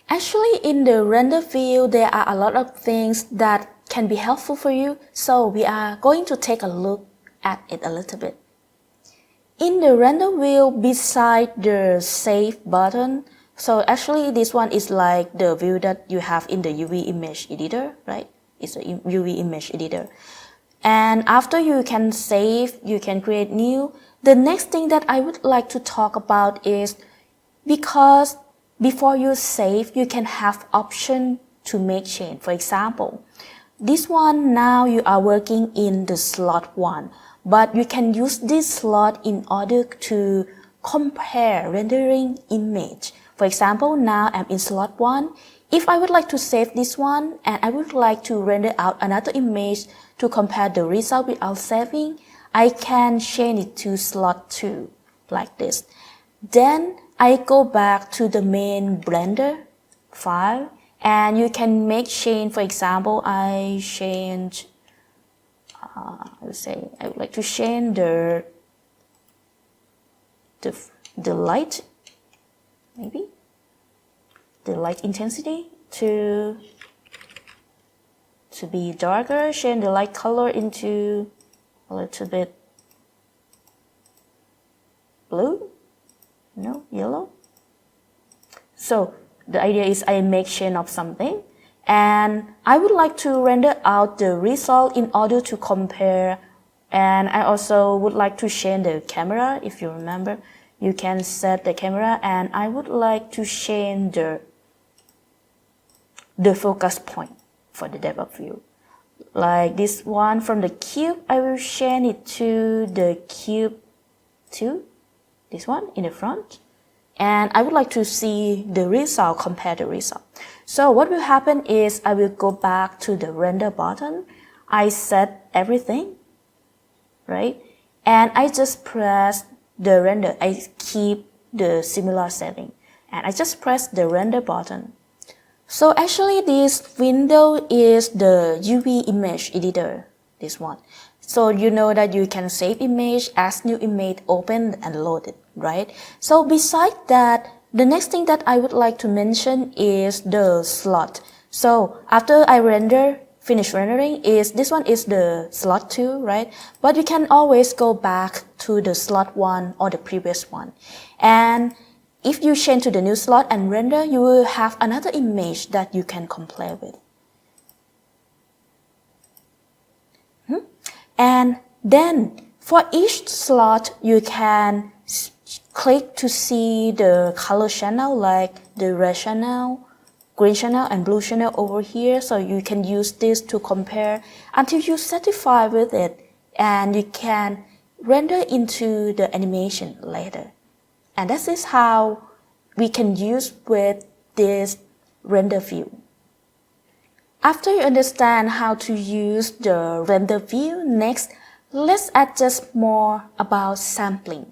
Actually, in the render view, there are a lot of things that can be helpful for you, so we are going to take a look at it a little bit. In the render view, beside the Save button, so actually this one is like the view that you have in the UV image editor, right? It's a UV image editor. And after you can save, you can create new. The next thing that I would like to talk about is because before you save, you can have option to make change. For example, this one now you are working in the slot 1, but you can use this slot in order to compare rendering image. For example, now I'm in slot 1. If I would like to save this one and I would like to render out another image to compare the result without saving, I can change it to slot 2 like this. Then I go back to the main Blender file and you can make change. For example, I change, I would like to change the light, maybe the light intensity to be darker, change the light color into a little bit blue, no, yellow. So the idea is I make change of something and I would like to render out the result in order to compare, and I also would like to change the camera. If you remember, you can set the camera and I would like to change the focus point for the depth of view. Like this one from the cube, I will change it to the cube 2, this one in the front. And I would like to see the result, compare the result. So what will happen is I will go back to the render button. I set everything, right? And I just press the render. I keep the similar setting. And I just press the render button. So actually this window is the UV image editor, this one. So you know that you can save image, add new image, open and load it, right? So besides that, the next thing that I would like to mention is the slot. So after I finish rendering, this one is the slot 2, right? But you can always go back to the slot 1 or the previous one. And if you change to the new slot and render, you will have another image that you can compare with. And then for each slot, you can click to see the color channel, like the red channel, green channel, and blue channel over here. So you can use this to compare until you're satisfied with it, and you can render into the animation later. And that is how we can use with this render view. After you understand how to use the render view, next, let's adjust more about sampling.